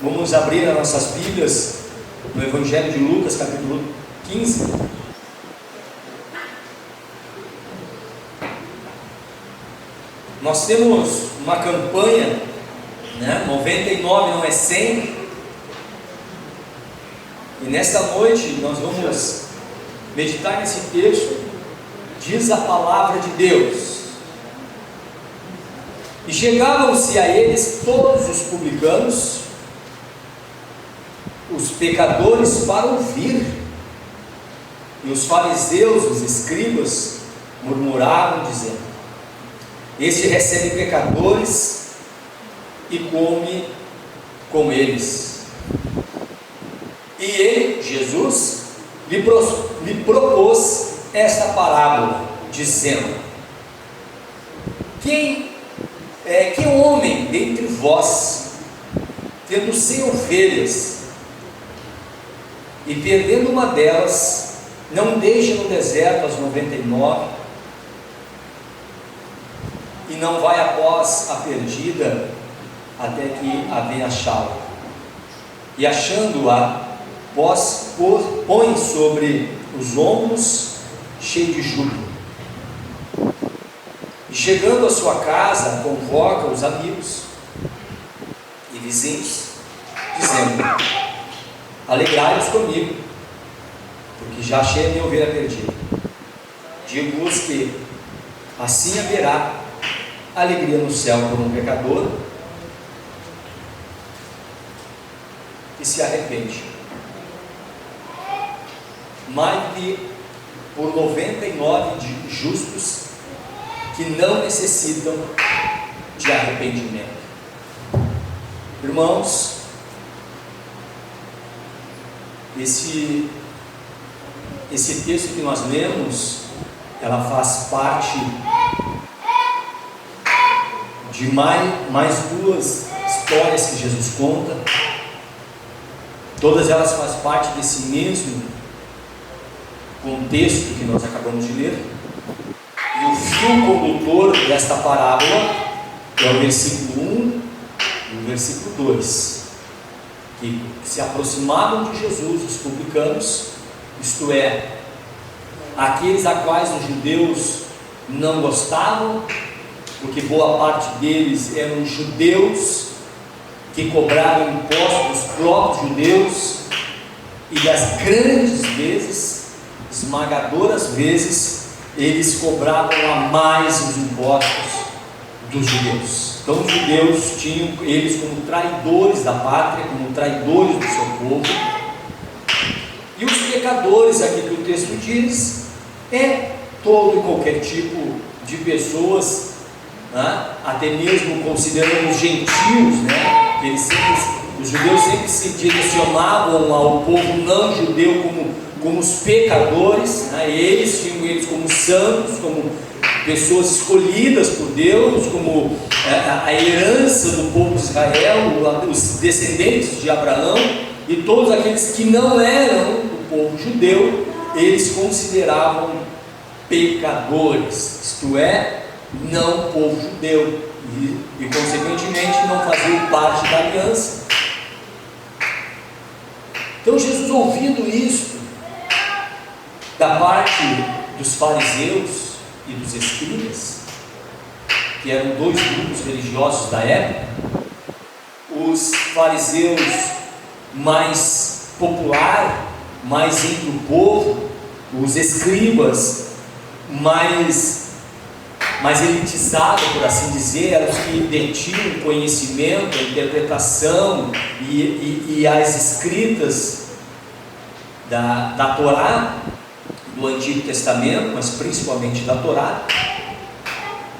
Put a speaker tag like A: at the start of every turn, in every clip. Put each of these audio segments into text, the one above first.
A: Vamos abrir as nossas Bíblias no Evangelho de Lucas, capítulo 15. Nós temos uma campanha, 99 não é 100. E nesta noite nós vamos meditar nesse texto. Diz a palavra de Deus: e chegavam-se a eles todos os publicanos, os pecadores, para ouvir. E os fariseus, os escribas, murmuravam, dizendo: este recebe pecadores e come com eles. E ele, Jesus, lhe propôs esta parábola, dizendo: que homem dentre vós, tendo 100 ovelhas, e perdendo uma delas, não deixa no deserto as 99, e não vai após a perdida, até que a venha achá-la, e achando-a, põe sobre os ombros, cheio de júbilo. E chegando à sua casa, convoca os amigos e vizinhos, dizendo: alegrai-vos comigo, porque já achei a minha ovelha perdida. Digo-vos que assim haverá alegria no céu por um pecador que se arrepende, mais que por 99 justos que não necessitam de arrependimento. Irmãos, esse texto que nós lemos, ela faz parte de mais duas histórias que Jesus conta. Todas elas fazem parte desse mesmo contexto que nós acabamos de ler. E o fio condutor desta parábola é o versículo 1 e o versículo 2, que se aproximavam de Jesus os publicanos, isto é, aqueles a quais os judeus não gostavam, porque boa parte deles eram judeus que cobravam impostos dos próprios judeus, e das grandes vezes, esmagadoras vezes, eles cobravam a mais os impostos dos judeus. Então os judeus tinham eles como traidores da pátria, como traidores do seu povo. E os pecadores, aqui que o texto diz, é todo e qualquer tipo de pessoas, até mesmo considerando os gentios, os judeus sempre se direcionavam ao povo não judeu como os pecadores, eles tinham eles como santos, como pessoas escolhidas por Deus, como a herança do povo de Israel, os descendentes de Abraão. E todos aqueles que não eram do povo judeu, eles consideravam pecadores, isto é, não povo judeu, e consequentemente não faziam parte da aliança. Então Jesus, ouvindo isto da parte dos fariseus e dos escribas, que eram dois grupos religiosos da época, os fariseus mais popular, mais entre o povo, os escribas mais elitizados, por assim dizer, eram os que detinham o conhecimento, a interpretação e as escritas da Torá, do Antigo Testamento, mas principalmente da Torá.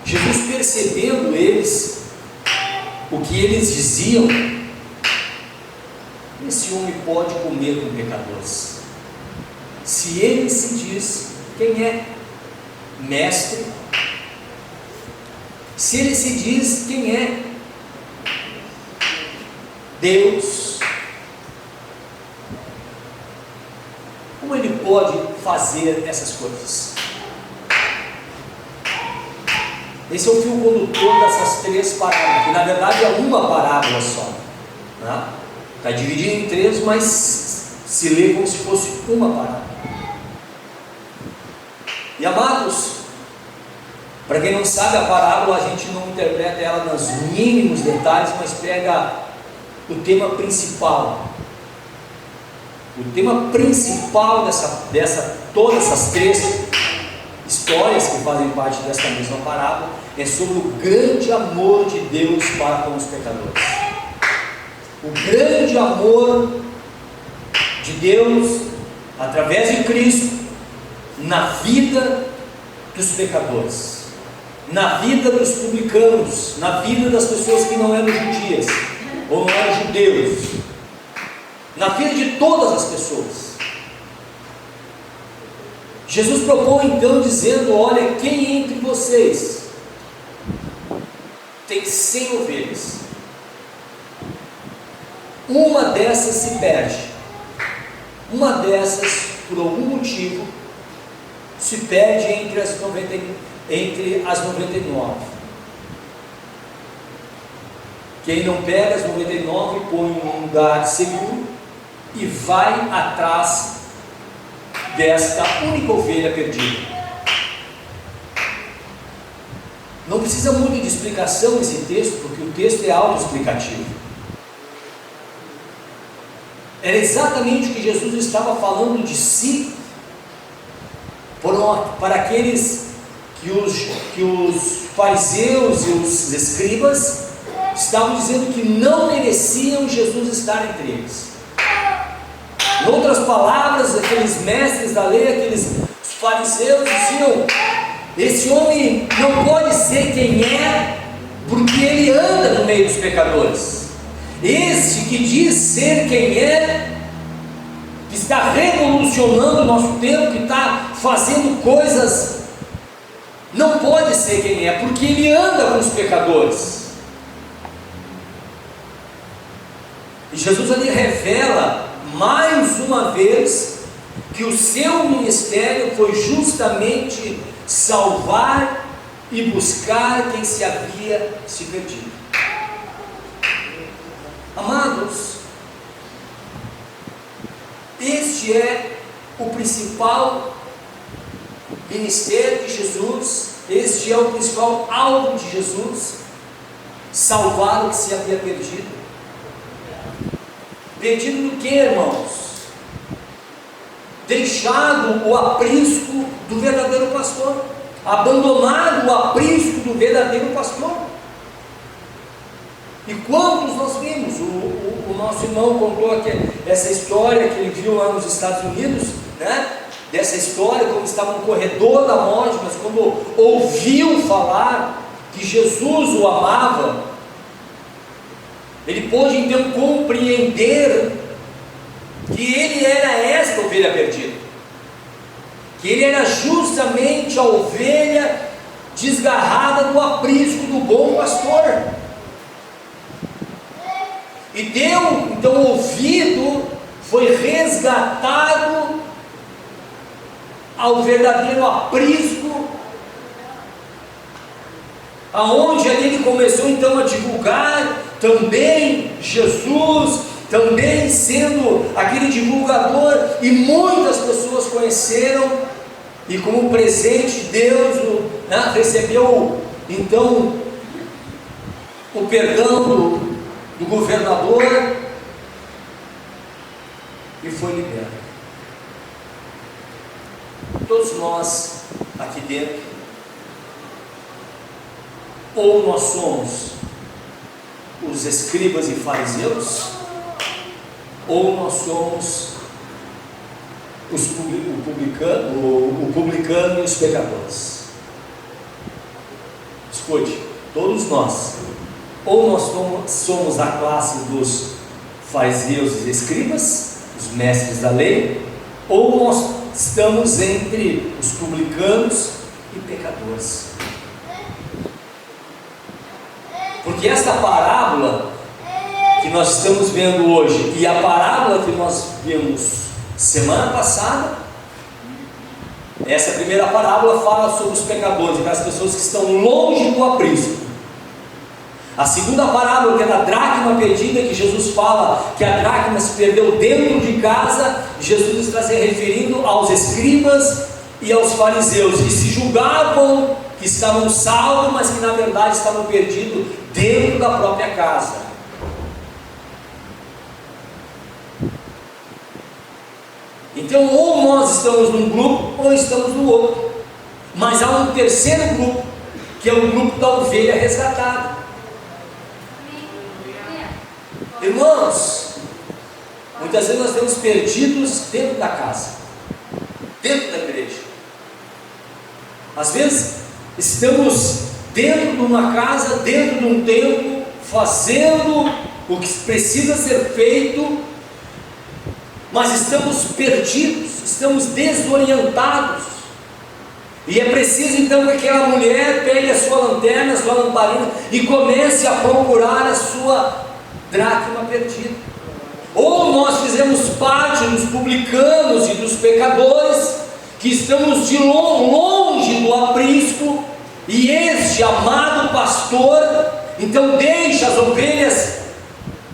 A: Jesus, percebendo eles, o que eles diziam: esse homem pode comer com pecadores. Se ele se diz quem é mestre, se ele se diz quem é Deus, como ele pode fazer essas coisas? Esse é o fio condutor dessas três parábolas, que na verdade é uma parábola só, Está dividido em três, mas se lê como se fosse uma parábola. E amados, para quem não sabe, a parábola a gente não interpreta ela nos mínimos detalhes, mas pega o tema principal. O tema principal todas essas três histórias que fazem parte desta mesma parábola é sobre o grande amor de Deus para com os pecadores. O grande amor de Deus através de Cristo na vida dos pecadores, na vida dos publicanos, na vida das pessoas que não eram judias ou não eram judeus, na vida de todas as pessoas. Jesus propõe então dizendo: olha, quem entre vocês tem 100 ovelhas, uma dessas se perde, uma dessas por algum motivo se perde entre as 99. Quem não pega as 99 põe em um lugar seguro e vai atrás desta única ovelha perdida. Não precisa muito de explicação nesse texto, porque o texto é autoexplicativo. Era exatamente o que Jesus estava falando de si para aqueles que os fariseus e os escribas estavam dizendo que não mereciam Jesus estar entre eles. Em outras palavras, aqueles mestres da lei, aqueles fariseus diziam: esse homem não pode ser quem é, porque ele anda no meio dos pecadores. Esse que diz ser quem é, que está revolucionando o nosso tempo, que está fazendo coisas, não pode ser quem é, porque ele anda com os pecadores. E Jesus ali revela mais uma vez que o seu ministério foi justamente salvar e buscar quem se havia se perdido. Amados, este é o principal ministério de Jesus, este é o principal alvo de Jesus: salvar o que se havia perdido. Perdido do que, irmãos? Deixado o aprisco do verdadeiro pastor, abandonado o aprisco do verdadeiro pastor. E quantos nós vimos? O nosso irmão contou aqui essa história que ele viu lá nos Estados Unidos, né? Dessa história, como estava no corredor da morte, mas quando ouviu falar que Jesus o amava, ele pôde então compreender que ele era esta ovelha perdida, que ele era justamente a ovelha desgarrada do aprisco do bom pastor. E deu então ouvido, foi resgatado ao verdadeiro aprisco, aonde ali ele começou então a divulgar também Jesus, também sendo aquele divulgador, e muitas pessoas conheceram, e como presente de Deus, né, recebeu então o perdão do governador e foi liberto. Todos nós aqui dentro, ou nós somos os escribas e fariseus, ou nós somos o publicano e os pecadores. Escute, todos nós, ou nós somos a classe dos fariseus e escribas, os mestres da lei, ou nós estamos entre os publicanos e pecadores. Porque esta parábola que nós estamos vendo hoje e a parábola que nós vimos semana passada, essa primeira parábola fala sobre os pecadores, aquelas pessoas que estão longe do aprisco. A segunda parábola, que é da dracma perdida, que Jesus fala que a dracma se perdeu dentro de casa, Jesus está se referindo aos escribas e aos fariseus, que se julgavam que estavam salvos, mas que na verdade estavam perdidos dentro da própria casa. Então, ou nós estamos num grupo, ou estamos no outro. Mas há um terceiro grupo, que é o grupo da ovelha resgatada. Irmãos, muitas vezes nós estamos perdidos dentro da casa, dentro da igreja. Às vezes estamos dentro de uma casa, dentro de um templo, fazendo o que precisa ser feito, mas estamos perdidos, estamos desorientados. E é preciso então que aquela mulher pegue a sua lanterna, a sua lamparina e comece a procurar a sua dracma perdida. Ou nós fizemos parte dos publicanos e dos pecadores, que estamos de longe do aprisco, e este amado pastor então deixa as ovelhas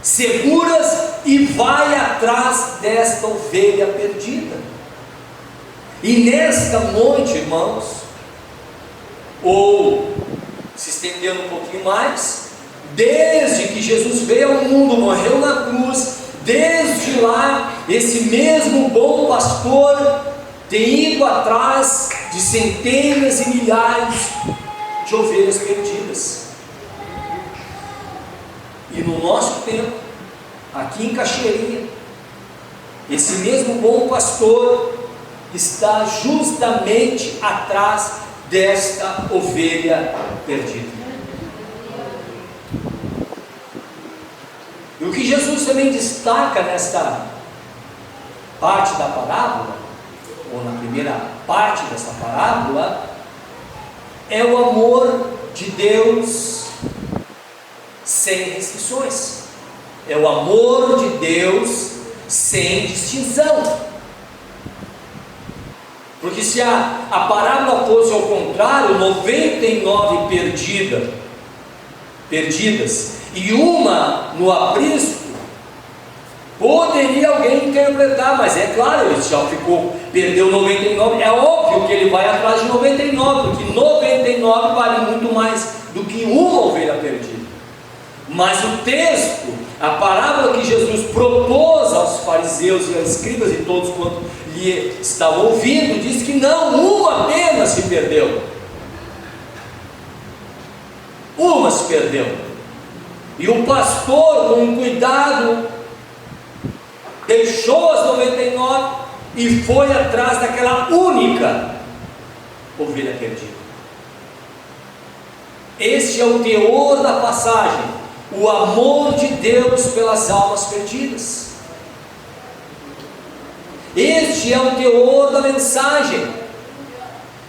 A: seguras e vai atrás desta ovelha perdida. E nesta noite, irmãos, ou se estendendo um pouquinho mais, desde que Jesus veio ao mundo, morreu na cruz, desde lá, esse mesmo bom pastor tem ido atrás de centenas e milhares de ovelhas perdidas. E no nosso tempo, aqui em Cachoeirinha, esse mesmo bom pastor está justamente atrás desta ovelha perdida. E o que Jesus também destaca nesta parte da parábola, ou na primeira parte desta parábola, é o amor de Deus sem restrições. É o amor de Deus sem distinção. Porque se a parábola fosse ao contrário, 99 perdidas e uma no aprisco, poderia alguém interpretar, mas é claro, ele já perdeu 99, é óbvio que ele vai atrás de 99, porque 99 vale muito mais do que uma ovelha perdida. Mas o texto, a parábola que Jesus propôs aos fariseus e aos escribas e todos quanto lhe estavam ouvindo, diz que não, uma apenas se perdeu. Uma se perdeu. E o pastor, com cuidado, deixou as 99 e foi atrás daquela única ovelha perdida. Este é o teor da passagem, o amor de Deus pelas almas perdidas. Este é o teor da mensagem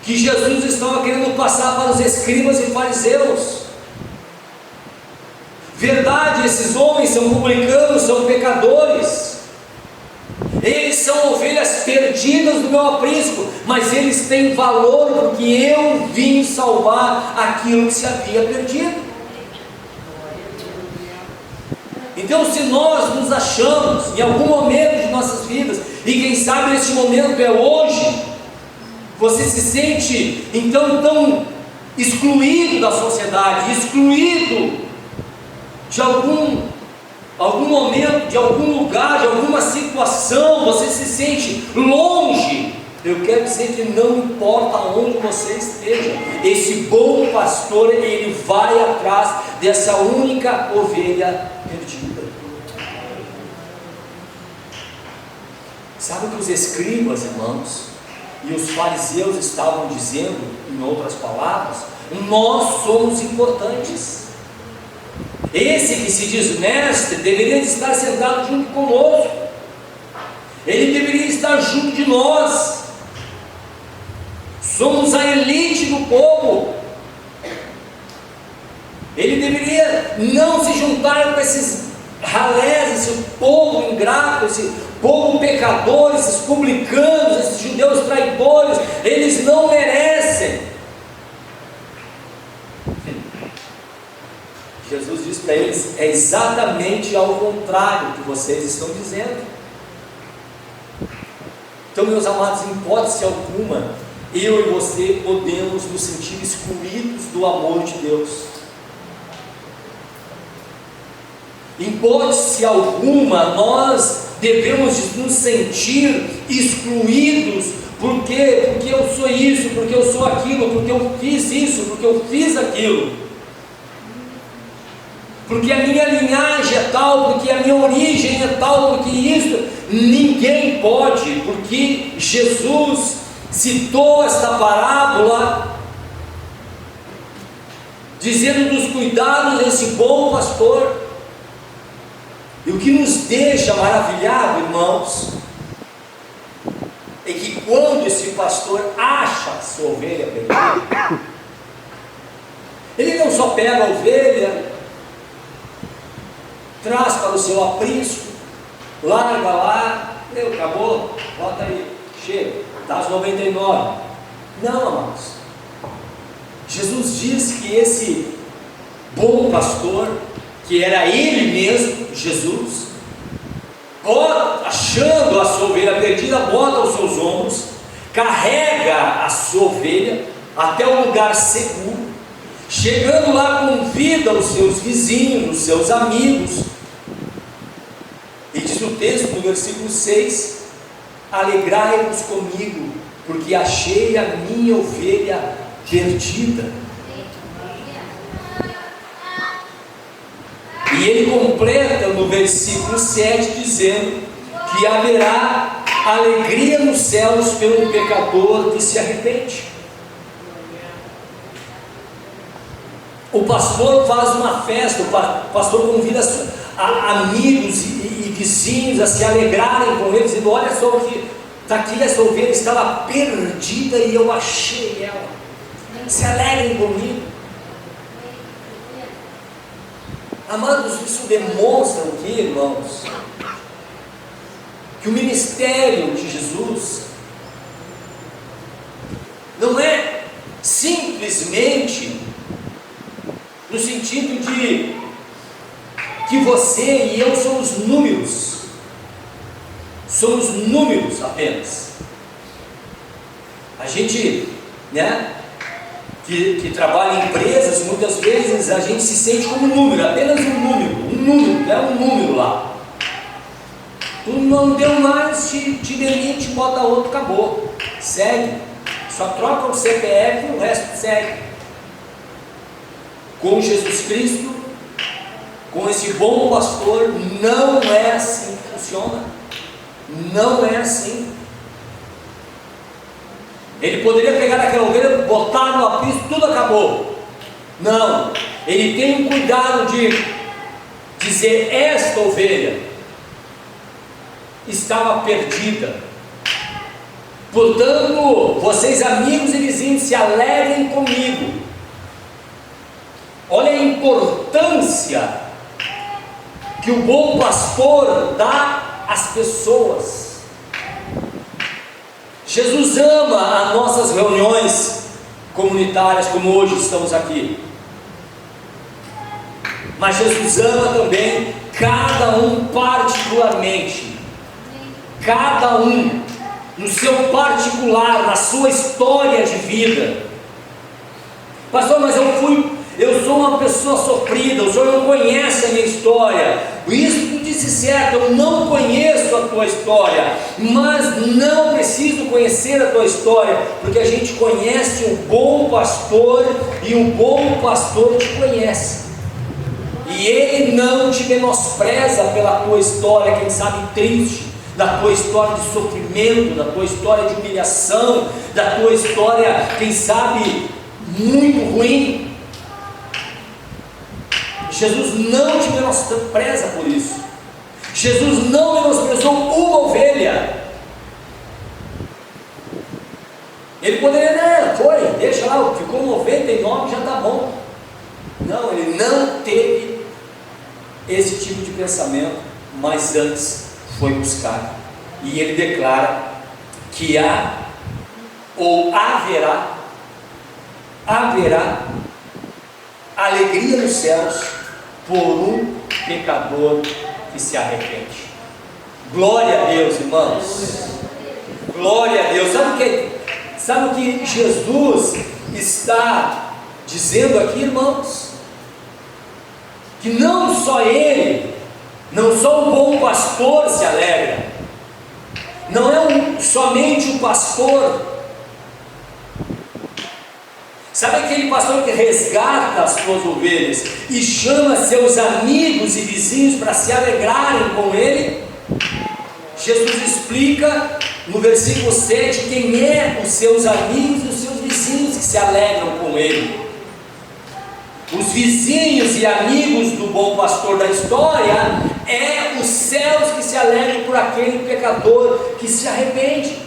A: que Jesus estava querendo passar para os escribas e fariseus. Verdade, esses homens são publicanos, são pecadores, eles são ovelhas perdidas do meu aprisco, mas eles têm valor porque eu vim salvar aquilo que se havia perdido. Então, se nós nos achamos em algum momento de nossas vidas, e quem sabe este momento é hoje, você se sente então tão excluído da sociedade, excluído de algum momento, de algum lugar, de alguma situação, você se sente longe. Eu quero dizer que não importa onde você esteja, esse bom pastor, ele vai atrás dessa única ovelha perdida. Sabe o que os escribas, irmãos, e os fariseus estavam dizendo, em outras palavras? Nós somos importantes. Esse que se diz mestre deveria estar sentado junto conosco, ele deveria estar junto de nós. Somos a elite do povo. Ele deveria não se juntar com esses ralés, esse povo ingrato, esse povo pecador, esses publicanos, esses judeus traidores. Eles não merecem. Jesus disse para eles: é exatamente ao contrário que vocês estão dizendo. Então, meus amados, em hipótese alguma, eu e você podemos nos sentir excluídos do amor de Deus. Em hipótese alguma, nós devemos nos sentir excluídos. Por quê? Porque eu sou isso, porque eu sou aquilo, porque eu fiz isso, porque eu fiz aquilo. Porque a minha linhagem é tal, porque a minha origem é tal, porque isso. Ninguém pode, porque Jesus citou esta parábola dizendo dos cuidados desse bom pastor. E o que nos deixa maravilhado, irmãos, é que quando esse pastor acha a sua ovelha perdida, ele não só pega a ovelha, traz para o seu aprisco, larga lá, acabou, bota aí, chega, dá as 99. Não, amados. Jesus diz que esse bom pastor, que era ele mesmo, Jesus, achando a sua ovelha perdida, bota aos seus ombros, carrega a sua ovelha até um lugar seguro, chegando lá convida os seus vizinhos, os seus amigos, e diz o texto no versículo 6: alegrai-vos comigo, porque achei a minha ovelha perdida. E ele completa no versículo 7 dizendo que haverá alegria nos céus pelo pecador que se arrepende. O pastor faz uma festa, o pastor convida amigos e vizinhos a se alegrarem com ele, dizendo: olha só o que está aqui, essa ovelha estava perdida e eu achei ela, se alegrem comigo. Amados, isso demonstra o que, irmãos? Que o ministério de Jesus não é simplesmente no sentido de que você e eu somos números apenas. A gente, que trabalha em empresas, muitas vezes a gente se sente como um número, apenas um número lá. Tu não deu mais, te demite, bota outro, acabou, segue, só troca o CPF e o resto segue. Com Jesus Cristo, com esse bom pastor, não é assim que funciona, não é assim. Ele poderia pegar aquela ovelha, botar no aprisco, tudo acabou. Não, ele tem um cuidado de dizer: esta ovelha estava perdida, portanto, vocês amigos e vizinhos, se alegrem comigo. Olha a importância que o bom pastor dá às pessoas. Jesus ama as nossas reuniões comunitárias, como hoje estamos aqui, mas Jesus ama também cada um particularmente, cada um no seu particular, na sua história de vida. Pastor, mas eu sou uma pessoa sofrida, o senhor não conhece a minha história. Isso tu disse certo, eu não conheço a tua história, mas não preciso conhecer a tua história, porque a gente conhece o bom pastor, e o bom pastor te conhece, e ele não te menospreza pela tua história, quem sabe triste, da tua história de sofrimento, da tua história de humilhação, da tua história, quem sabe, muito ruim. Jesus não te menospreza por isso. Jesus não menosprezou uma ovelha. Ele poderia, deixa lá, ficou 99, já está bom. Não, ele não teve esse tipo de pensamento, mas antes foi buscar. E ele declara que haverá alegria nos céus por um pecador que se arrepende. Glória a Deus, irmãos. Glória a Deus. Sabe o que Jesus está dizendo aqui, irmãos? Que não só Ele, não só o bom pastor se alegra, não é somente o pastor. Sabe aquele pastor que resgata as suas ovelhas e chama seus amigos e vizinhos para se alegrarem com ele? Jesus explica no versículo 7 quem é os seus amigos e os seus vizinhos que se alegram com ele. Os vizinhos e amigos do bom pastor da história é os céus que se alegram por aquele pecador que se arrepende.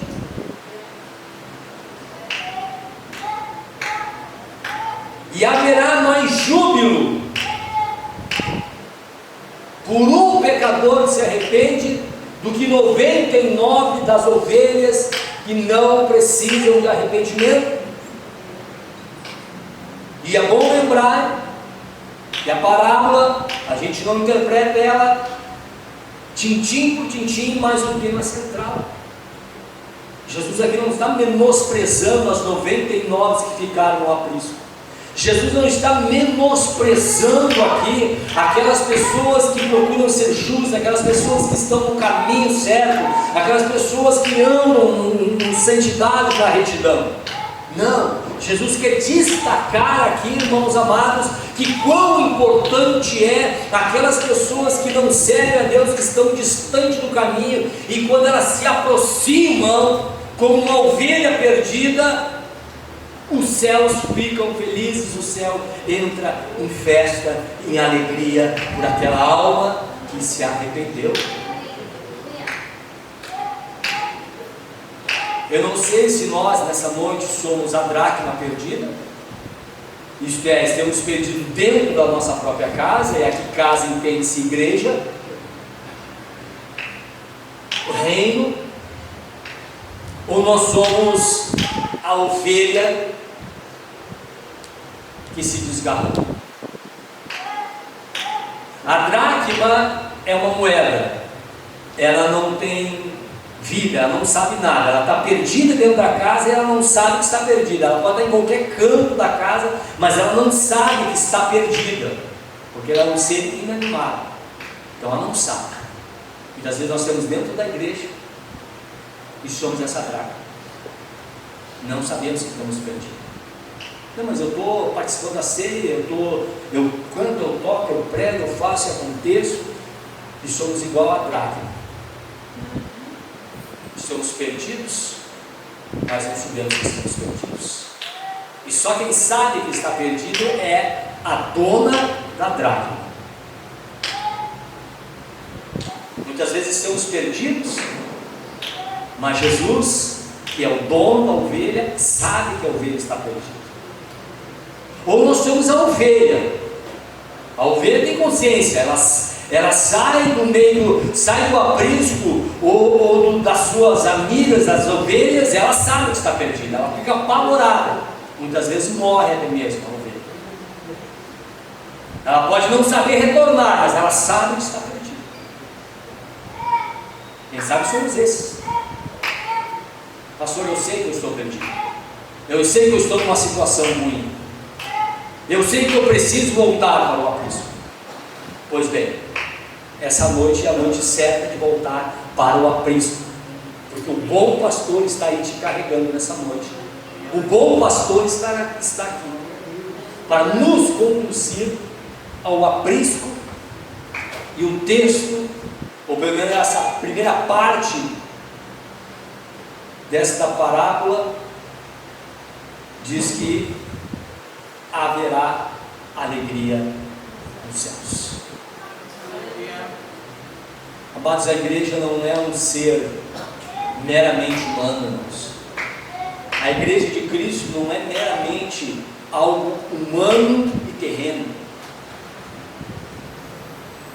A: E haverá mais júbilo por um pecador que se arrepende do que 99 das ovelhas que não precisam de arrependimento. E é bom lembrar que a parábola, a gente não interpreta ela tintim por tintim, mas o tema central. Jesus aqui não está menosprezando as 99 que ficaram no aprisco. Jesus não está menosprezando aqui aquelas pessoas que procuram ser justas, aquelas pessoas que estão no caminho certo, aquelas pessoas que andam em santidade da retidão. Não, Jesus quer destacar aqui, irmãos amados, que quão importante é aquelas pessoas que não servem a Deus, que estão distante do caminho, e quando elas se aproximam como uma ovelha perdida, os céus ficam felizes, o céu entra em festa, em alegria por aquela alma que se arrependeu. Eu não sei se nós nessa noite somos a dracma perdida, isto é, estamos perdidos dentro da nossa própria casa, e aqui casa entende-se igreja, o reino, ou nós somos a ovelha que se desgarrou. A dracma é uma moeda, ela não tem vida, ela não sabe nada, ela está perdida dentro da casa e ela não sabe que está perdida. Ela pode estar em qualquer canto da casa, mas ela não sabe que está perdida, porque ela é um ser inanimado, então ela não sabe. Muitas vezes nós estamos dentro da igreja e somos essa dracma, não sabemos que estamos perdidos. Não, mas eu estou participando da ceia, eu canto, eu toco, eu prego, eu faço e aconteço, e somos igual a dracma. Estamos perdidos, mas não sabemos que estamos perdidos. E só quem sabe que está perdido é a dona da dracma. Muitas vezes estamos perdidos, mas Jesus, que é o dono da ovelha, sabe que a ovelha está perdida. Ou nós somos a ovelha. A ovelha tem consciência, ela sai do meio, sai do aprisco ou das suas amigas, das ovelhas, ela sabe que está perdida, ela fica apavorada, muitas vezes morre até mesmo a ovelha. Ela pode não saber retornar, mas ela sabe que está perdida. Quem sabe somos esses. Pastor, eu sei que eu estou perdido, eu sei que eu estou numa situação ruim, eu sei que eu preciso voltar para o aprisco. Pois bem, essa noite é a noite certa de voltar para o aprisco, porque o bom pastor está aí te carregando nessa noite. O bom pastor está aqui para nos conduzir ao aprisco. E o texto, ou pelo menos essa primeira parte desta parábola, diz que haverá alegria nos céus. Amados, a igreja não é um ser meramente humano, irmãos. A igreja de Cristo não é meramente algo humano e terreno.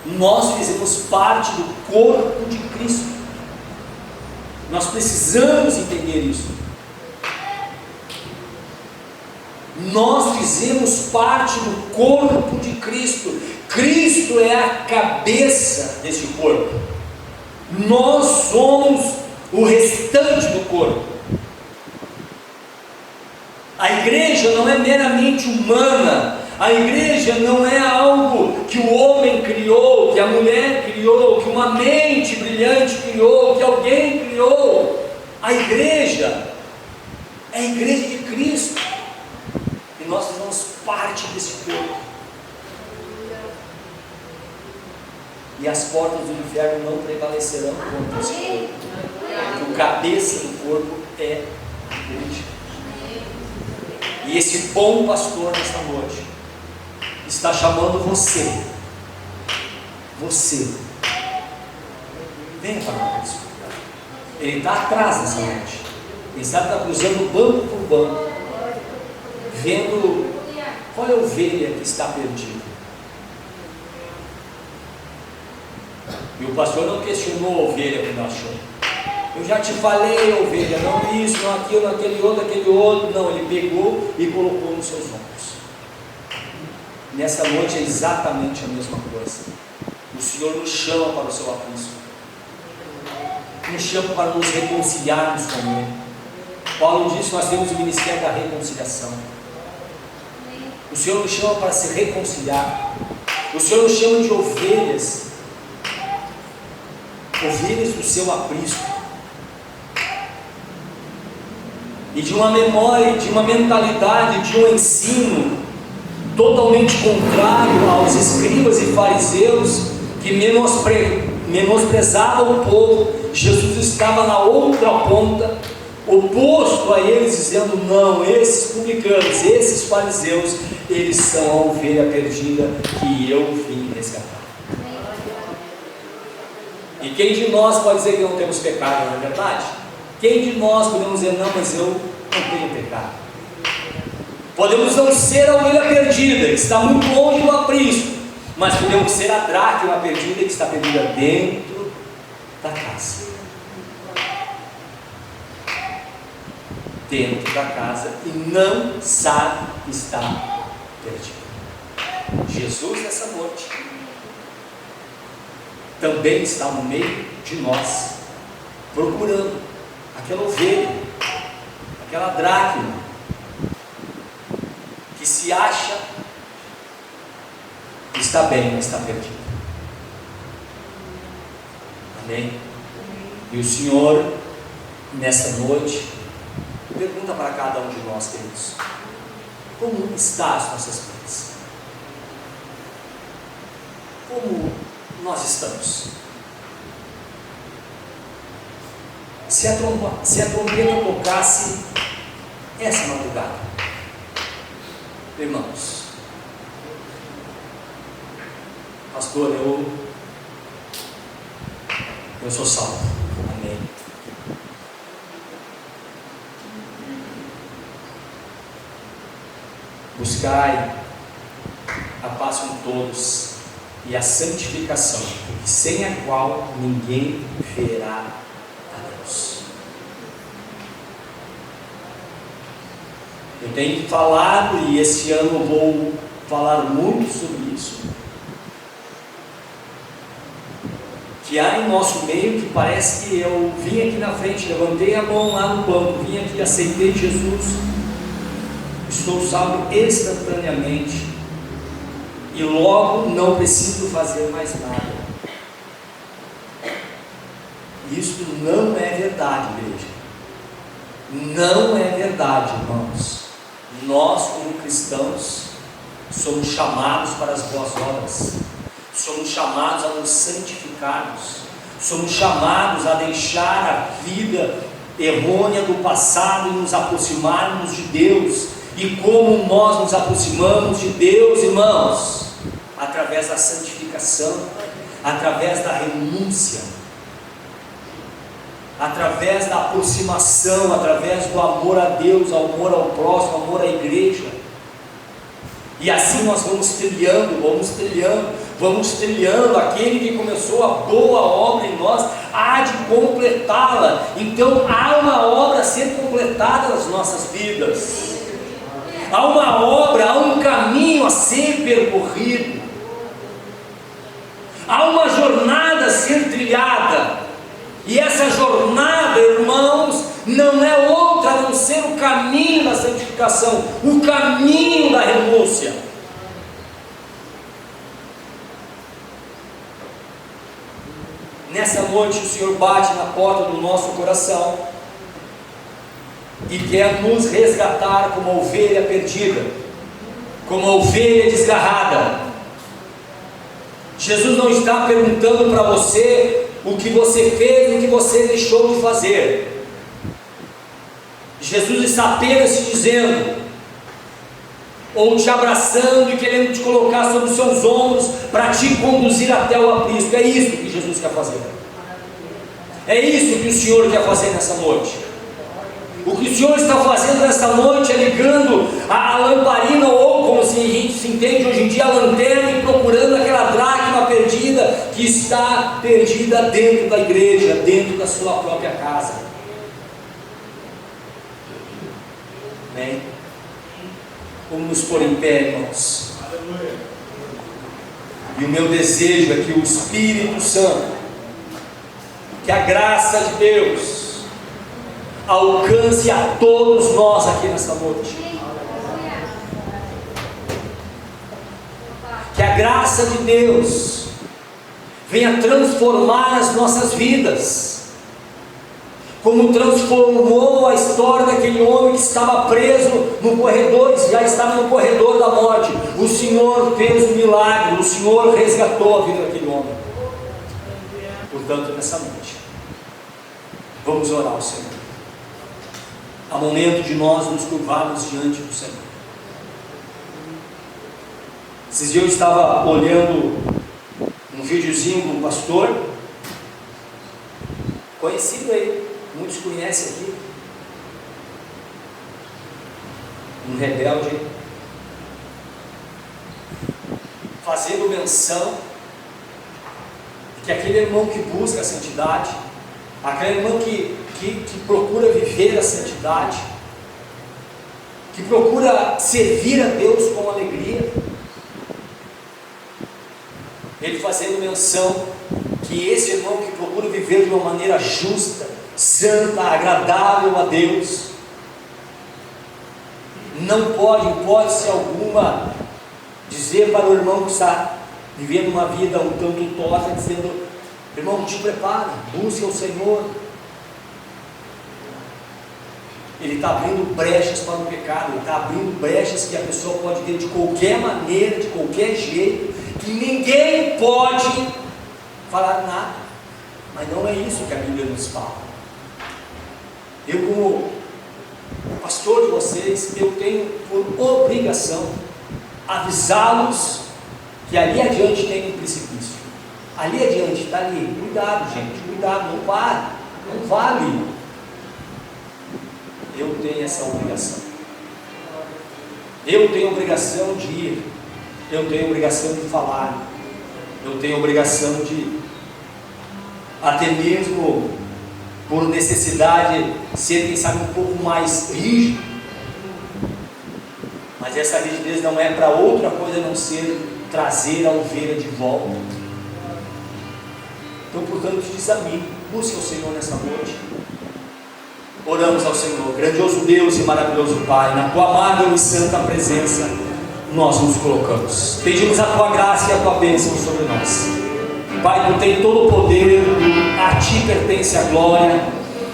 A: Nós fizemos parte do corpo de Cristo. Nós precisamos entender isso. Nós fizemos parte do corpo de Cristo. Cristo é a cabeça desse corpo. Nós somos o restante do corpo. A igreja não é meramente humana. A igreja não é algo que o homem criou, que a mulher criou, que uma mente brilhante criou, que alguém criou. A igreja é a igreja de Cristo. E nós fazemos parte desse corpo. E as portas do inferno não prevalecerão contra esse corpo. Porque o cabeça do corpo é a igreja. E esse bom pastor nesta noite está chamando você. Venha para nós. Ele está atrás nessa noite. Ele está cruzando banco por banco, vendo qual é a ovelha que está perdida. E o pastor não questionou a ovelha quando achou. Eu já te falei, ovelha, não isso, não aquilo, não aquele outro. Não, ele pegou e colocou nos seus ombros. Nessa noite é exatamente a mesma coisa. O Senhor nos chama para o seu aprisco, nos chama para nos reconciliarmos com Ele. Paulo disse: nós temos o ministério da reconciliação. O Senhor nos chama para se reconciliar. O Senhor nos chama de ovelhas do seu aprisco, e de uma memória, de uma mentalidade, de um ensino totalmente contrário aos escribas e fariseus que menosprezavam o povo. Jesus estava na outra ponta, oposto a eles, dizendo: não, esses publicanos, esses fariseus, eles são a ovelha perdida que eu vim resgatar. E quem de nós pode dizer que não temos pecado, não é verdade? Quem de nós podemos dizer: não, mas eu não tenho pecado? Podemos não ser a ovelha perdida, que está muito longe do aprisco, mas podemos ser a dracma perdida, que está perdida dentro da casa. Dentro da casa, e não sabe que está perdido. Jesus, nessa noite, também está no meio de nós, procurando aquela ovelha, aquela dracma, que se acha que está bem, mas está perdido. Amém? E o Senhor, nessa noite, pergunta para cada um de nós, queridos: como está as nossas vidas? Como nós estamos? Se a trombeta tocasse essa madrugada, irmãos, pastor, eu sou salvo. Amém. Buscai a paz com todos e a santificação, sem a qual ninguém verá a Deus. Eu tenho falado, e esse ano vou falar muito sobre isso, que há em nosso meio que parece que eu vim aqui na frente, levantei a mão lá no banco, vim aqui, aceitei Jesus, estou salvo instantaneamente, e logo não preciso fazer mais nada. Isso não é verdade, igreja. Não é verdade, irmãos. Nós, como cristãos, somos chamados para as boas obras, somos chamados a nos santificarmos, somos chamados a deixar a vida errônea do passado e nos aproximarmos de Deus. E como nós nos aproximamos de Deus, irmãos? Através da santificação, através da renúncia, através da aproximação, através do amor a Deus, ao amor ao próximo, amor à igreja. E assim nós vamos trilhando. Aquele que começou a boa obra em nós há de completá-la. Então há uma obra a ser completada nas nossas vidas, há uma obra, há um caminho a ser percorrido. Há uma jornada a ser trilhada, e essa jornada, irmãos, não é outra a não ser o caminho da santificação, o caminho da renúncia. Nessa noite o Senhor bate na porta do nosso coração e quer nos resgatar como a ovelha perdida, como a ovelha desgarrada. Jesus não está perguntando para você o que você fez e o que você deixou de fazer. Jesus está apenas te dizendo, ou te abraçando e querendo te colocar sobre os seus ombros para te conduzir até o aprisco. É isso que Jesus quer fazer. É isso que o Senhor quer fazer nessa noite. O que o Senhor está fazendo nessa noite é ligando a lamparina, ou como a gente se entende hoje em dia, a lanterna, e procurando aquela dracma perdida que está perdida dentro da igreja, dentro da sua própria casa. Amém? Vamos nos pôr em pé, irmãos. E o meu desejo é que o Espírito Santo, que a graça de Deus alcance a todos nós aqui nesta noite. Que a graça de Deus venha transformar as nossas vidas, como transformou a história daquele homem que estava preso no corredor, já estava no corredor da morte. O Senhor fez um milagre, o Senhor resgatou a vida daquele homem. Portanto, nessa noite, vamos orar ao Senhor. Há momento de nós nos curvarmos diante do Senhor. Esses dias eu estava olhando um videozinho de um pastor, conhecido aí, muitos conhecem aqui, um rebelde, fazendo menção que aquele irmão que busca a santidade, aquele irmão que procura viver a santidade, que procura servir a Deus com alegria, ele fazendo menção que esse irmão que procura viver de uma maneira justa, santa, agradável a Deus, não pode, em hipótese alguma, dizer para o irmão que está vivendo uma vida um tanto torta, dizendo: irmão, te prepara, busque o Senhor. Ele está abrindo brechas para o pecado, ele está abrindo brechas que a pessoa pode ter de qualquer maneira, de qualquer jeito, que ninguém pode falar nada. Mas não é isso que a Bíblia nos fala. Eu, como pastor de vocês, eu tenho por obrigação avisá-los que ali adiante tem um precipício. Ali adiante, está ali. Cuidado, gente, cuidado, não vale, não vale. Eu tenho essa obrigação. Eu tenho obrigação de ir. Eu tenho obrigação de falar. Eu tenho obrigação de, até mesmo por necessidade, ser, quem sabe, um pouco mais rígido. Mas essa rigidez não é para outra coisa a não ser trazer a ovelha de volta. Então, portanto, te desafio, busque o Senhor nessa noite. Oramos ao Senhor. Grandioso Deus e maravilhoso Pai, na tua amável e santa presença nós nos colocamos. Pedimos a tua graça e a tua bênção sobre nós. Pai, tu tens todo o poder, a ti pertence a glória.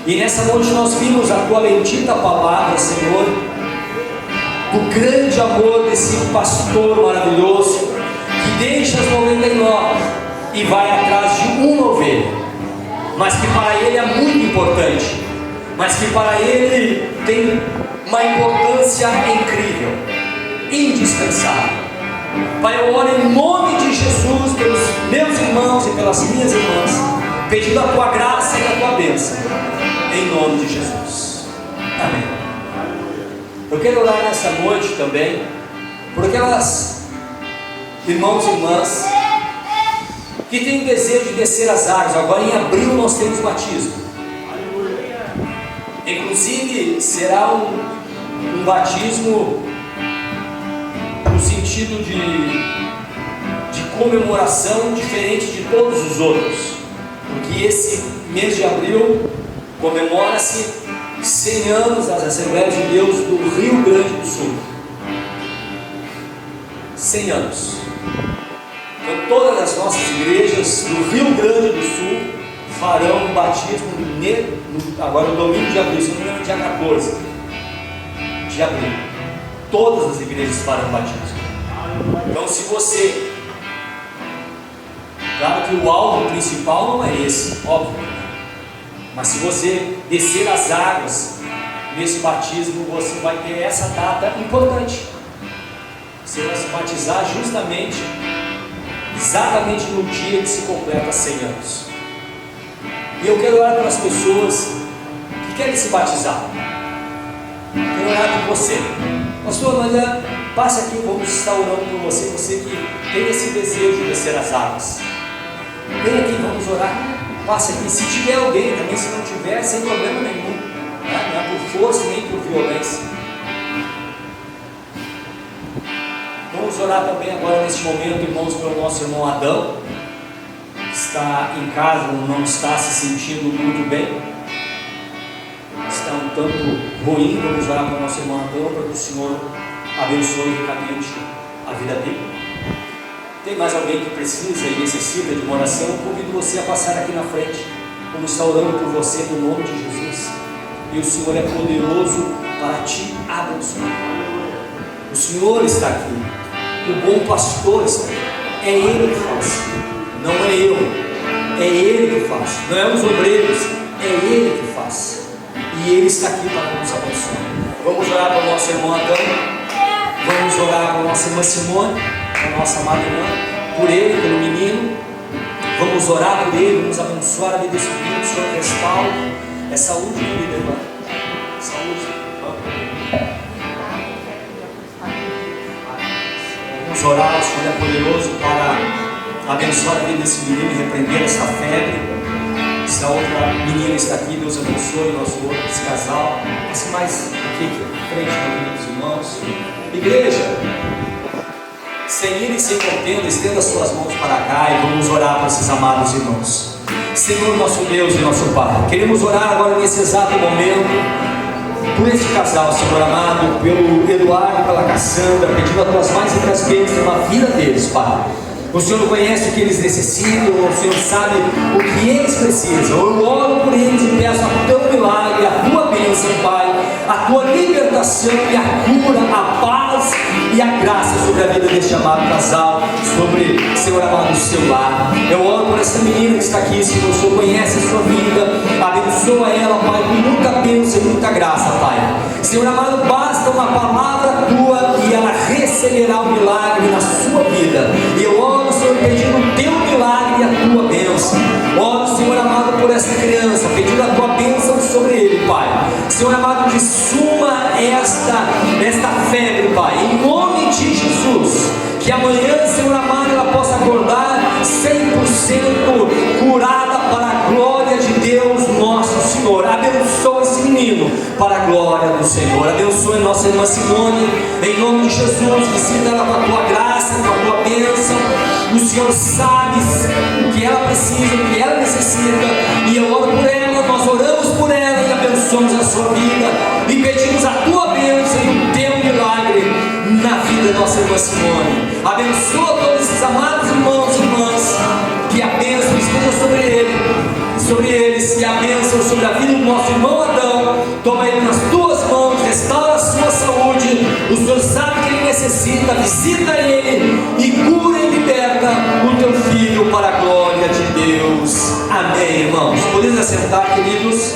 A: E nessa noite nós vimos a tua bendita palavra, Senhor, do grande amor desse pastor maravilhoso, que deixa as 99 e vai atrás de uma ovelha, mas que para ele é muito importante, mas que para ele tem uma importância incrível, indispensável. Pai, eu oro em nome de Jesus pelos meus irmãos e pelas minhas irmãs, pedindo a tua graça e a tua bênção, em nome de Jesus. Amém. Eu quero orar nessa noite também por aquelas irmãos e irmãs que têm o desejo de descer as águas. Agora em abril nós temos batismo. Inclusive será um batismo no sentido de comemoração diferente de todos os outros, porque esse mês de abril comemora-se 100 anos das Assembleias de Deus do Rio Grande do Sul. 100 anos. Então todas as nossas igrejas do Rio Grande do Sul farão um batismo agora no domingo de abril, se não me engano, dia 14 de abril. Todas as igrejas farão batismo. Então, se você, claro que o alvo principal não é esse, óbvio, mas se você descer as águas nesse batismo, você vai ter essa data importante. Você vai se batizar exatamente no dia que se completa 100 anos. E eu quero orar pelas pessoas que querem se batizar. Quero orar por você. Pastor, olha, passe aqui, vamos estar orando por você. Você que tem esse desejo de descer as águas, vem aqui, vamos orar. Passe aqui. Se tiver alguém também, se não tiver, sem problema nenhum, né? Não é por força nem por violência. Vamos orar também agora neste momento, irmãos, pelo nosso irmão Adão, que está em casa, não está se sentindo muito bem, está um tanto ruim. Vamos orar para o nosso irmão Adão, para que o Senhor abençoe ricamente a vida dele. Tem mais alguém que precisa e necessita de uma oração? Eu convido você a passar aqui na frente. Vamos estar orando por você no nome de Jesus. E o Senhor é poderoso para te abençoar. O Senhor está aqui. O bom pastor está aqui. É Ele que faz. Não é eu. É Ele que faz. Não é os obreiros. É Ele que faz. E Ele está aqui para nos abençoar. Vamos orar para o nosso irmão Adão. Vamos orar para a nossa irmã Simone, para a nossa amada irmã, por ele, pelo menino. Vamos orar por ele, vamos abençoar a vida desse menino, o Senhor restaura. É saúde, querida irmã. Saúde. Vamos orar, o Senhor é poderoso para abençoar a vida desse menino e repreender essa febre. Essa outra menina está aqui, Deus abençoe nosso outro, esse casal. Passe mais aqui, frente, queridos irmãos. Igreja, sem ira e sem contenda, estenda as suas mãos para cá e vamos orar para esses amados irmãos. Senhor, nosso Deus e nosso Pai, queremos orar agora nesse exato momento por este casal, Senhor amado, pelo Eduardo e pela Cassandra, pedindo as tuas mais ricas bênçãos na vida deles, Pai. O Senhor conhece o que eles necessitam, o Senhor sabe o que eles precisam. Eu oro por eles e peço a teu milagre, a tua bênção, Pai, a tua libertação e a cura, a paz e a graça sobre a vida deste amado casal, sobre, Senhor amado, o seu lar. Eu oro por essa menina que está aqui, Senhor. O Senhor conhece a sua vida, abençoa ela, Pai, com muita bênção e muita graça, Pai. Senhor amado, basta uma palavra tua e ela receberá o milagre na sua vida. E eu oro, Senhor, pedindo o teu milagre e a tua bênção. Oro, Senhor amado, por essa criança, pedindo a tua bênção sobre ele, Pai. Senhor amado, que suma esta febre, Pai, em nome de Jesus. Que amanhã, Senhor amado, ela possa acordar 100% curada para a glória de Deus nosso Senhor. Abençoa esse menino para a glória do Senhor. Abençoe nossa irmã Simone, em nome de Jesus. Visita ela com a tua graça, com a tua bênção. O Senhor sabe o que ela precisa, o que ela necessita, e eu oro por ela, nós oramos por ela e abençoamos a sua vida e pedimos a tua bênção e o teu milagre na vida da nossa irmã Simone. Abençoa todos esses amados irmãos e irmãs, que a bênção esteja sobre eles, e a bênção sobre a vida do nosso irmão Adão. Toma ele nas tuas mãos, restaura a sua saúde. O Senhor sabe que ele necessita, visita ele e cura e liberta o teu filho para a glória de Deus. Amém, irmãos. Podemos assentar, queridos.